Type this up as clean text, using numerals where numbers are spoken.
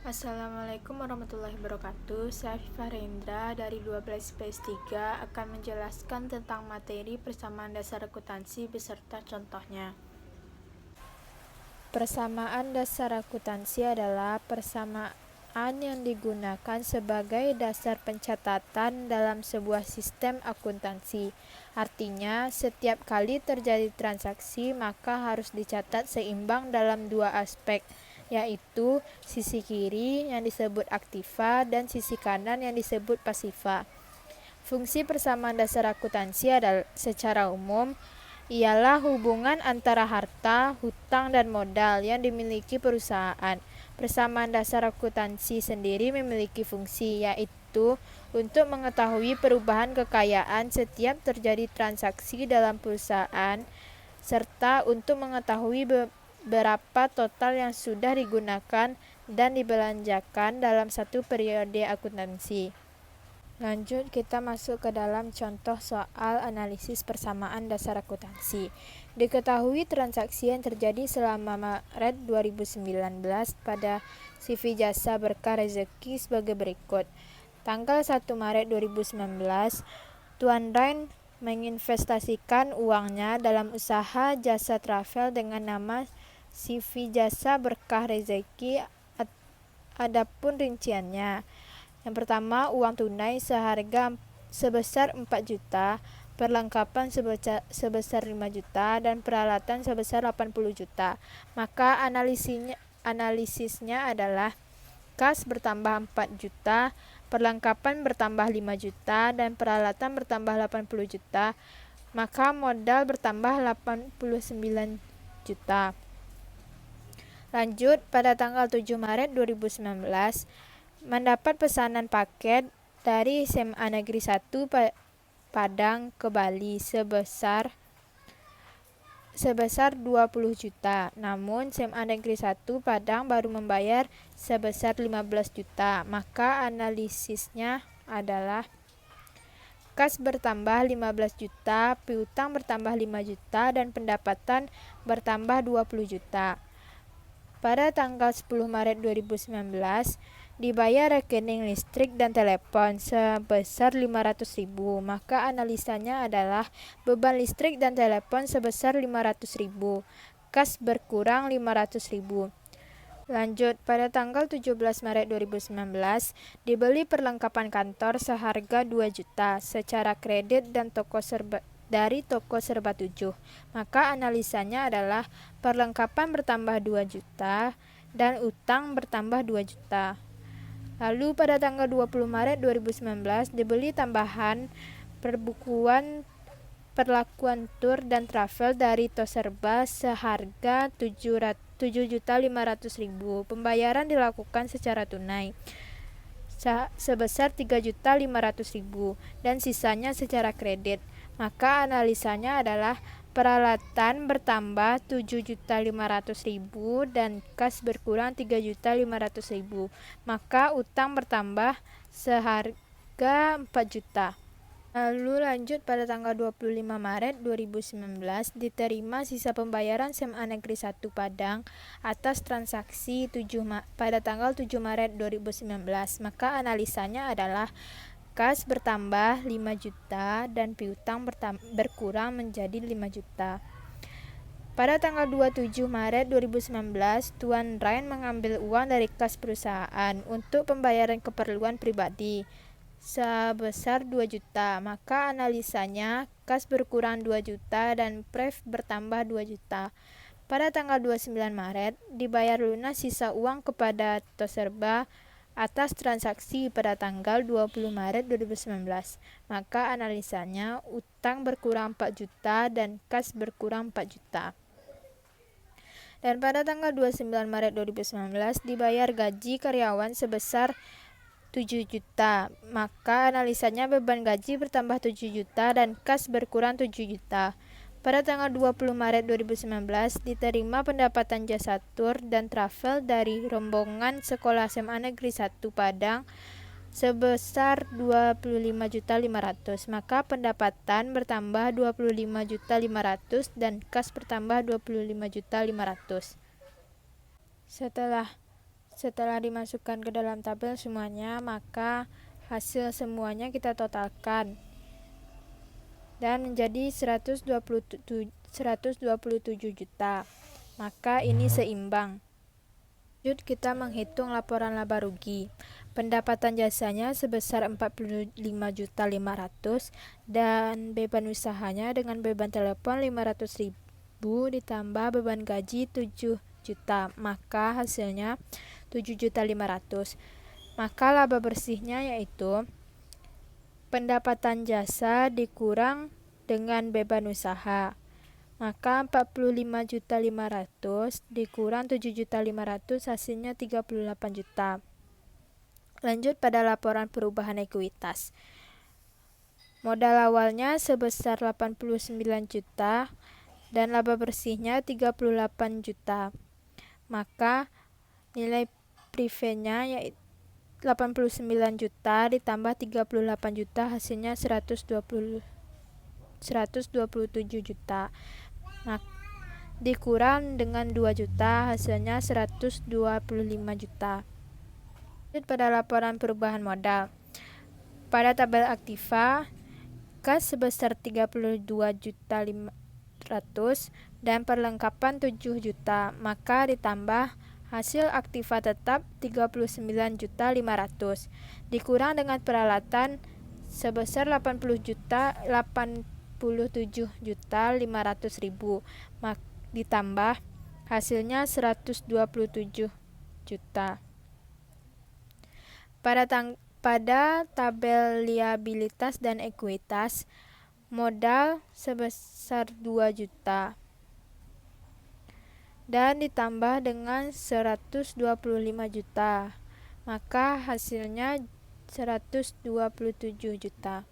Assalamualaikum warahmatullahi wabarakatuh. Saya Fifa Rendra dari 12 IPS 3 akan menjelaskan tentang materi persamaan dasar akuntansi beserta contohnya. Persamaan dasar akuntansi adalah persamaan yang digunakan sebagai dasar pencatatan dalam sebuah sistem akuntansi. Artinya, setiap kali terjadi transaksi, maka harus dicatat seimbang dalam dua aspek, yaitu sisi kiri yang disebut aktiva dan sisi kanan yang disebut pasiva. Fungsi persamaan dasar akuntansi adalah secara umum ialah hubungan antara harta, hutang, dan modal yang dimiliki perusahaan. Persamaan dasar akuntansi sendiri memiliki fungsi, yaitu untuk mengetahui perubahan kekayaan setiap terjadi transaksi dalam perusahaan, serta untuk mengetahui berapa total yang sudah digunakan dan dibelanjakan dalam satu periode akuntansi. Lanjut, kita masuk ke dalam contoh soal analisis persamaan dasar akuntansi. Diketahui transaksi yang terjadi selama Maret 2019 pada CV Jasa Berkah Rezeki sebagai berikut. Tanggal 1 Maret 2019, Tuan Rain menginvestasikan uangnya dalam usaha jasa travel dengan nama CV Jasa Berkah Rezeki. Adapun rinciannya, yang pertama, uang tunai sebesar 4 juta, perlengkapan sebesar 5 juta, dan peralatan sebesar 80 juta. Maka analisisnya adalah kas bertambah 4 juta, perlengkapan bertambah 5 juta, dan peralatan bertambah 80 juta. Maka modal bertambah 89 juta. Lanjut, pada tanggal 7 Maret 2019, mendapat pesanan paket dari SMA Negeri 1 Padang ke Bali sebesar 20 juta. Namun SMA Negeri 1 Padang baru membayar sebesar 15 juta. Maka analisisnya adalah kas bertambah 15 juta, piutang bertambah 5 juta, dan pendapatan bertambah 20 juta. Pada tanggal 10 Maret 2019, dibayar rekening listrik dan telepon sebesar 500.000. Maka analisanya adalah beban listrik dan telepon sebesar 500.000. Kas berkurang 500.000. Lanjut, pada tanggal 17 Maret 2019, dibeli perlengkapan kantor seharga 2 juta secara kredit dan dari toko Serba 7. Maka analisanya adalah perlengkapan bertambah 2 juta dan utang bertambah 2 juta. Lalu pada tanggal 20 Maret 2019 dibeli tambahan perlakuan tur dan travel dari Toserba seharga 7.500.000. Pembayaran dilakukan secara tunai sebesar 3.500.000 dan sisanya secara kredit. Maka analisanya adalah peralatan bertambah 7.500.000 dan kas berkurang 3.500.000. Maka utang bertambah seharga 4 juta. Lalu lanjut, pada tanggal 25 Maret 2019 diterima sisa pembayaran SMA Negeri 1 Padang atas transaksi pada tanggal 7 Maret 2019. Maka analisanya adalah kas bertambah 5 juta dan piutang berkurang menjadi 5 juta. Pada tanggal 27 Maret 2019, Tuan Rain mengambil uang dari kas perusahaan untuk pembayaran keperluan pribadi sebesar 2 juta. Maka analisanya kas berkurang 2 juta dan pref bertambah 2 juta. Pada tanggal 29 Maret dibayar lunas sisa uang kepada Toserba atas transaksi pada tanggal 20 Maret 2019. Maka analisanya utang berkurang 4 juta dan kas berkurang 4 juta. Dan pada tanggal 29 Maret 2019 dibayar gaji karyawan sebesar 7 juta. Maka analisanya beban gaji bertambah 7 juta dan kas berkurang 7 juta. Pada tanggal 20 Maret 2019 diterima pendapatan jasa tur dan travel dari rombongan sekolah SMA Negeri 1 Padang sebesar 25.500.000. Maka pendapatan bertambah 25.500.000 dan kas bertambah 25.500.000. Setelah Setelah dimasukkan ke dalam tabel semuanya, maka hasil semuanya kita totalkan dan menjadi 127 juta. Maka ini seimbang. Lanjut, kita menghitung laporan laba rugi. Pendapatan jasanya sebesar 45.500.000 dan beban usahanya dengan beban telepon 500.000 ditambah beban gaji 7 juta, maka hasilnya 7.500.000. Maka laba bersihnya yaitu pendapatan jasa dikurang dengan beban usaha. Maka 45.500.000 dikurang 7.500.000 hasilnya 38 juta. Lanjut pada laporan perubahan ekuitas. Modal awalnya sebesar 89 juta dan laba bersihnya 38 juta. Maka nilai privenya yaitu 89 juta ditambah 38 juta hasilnya 127 juta. Dikurang dengan 2 juta hasilnya 125 juta. Lanjut pada laporan perubahan modal. Pada tabel aktiva, kas sebesar 32.500.000 dan perlengkapan 7 juta, maka ditambah hasil aktiva tetap 39.500.000 dikurang dengan peralatan sebesar 87.500.000 ditambah hasilnya 127 juta. Pada tabel liabilitas dan ekuitas, modal sebesar 2 juta dan ditambah dengan 125 juta, maka hasilnya 127 juta.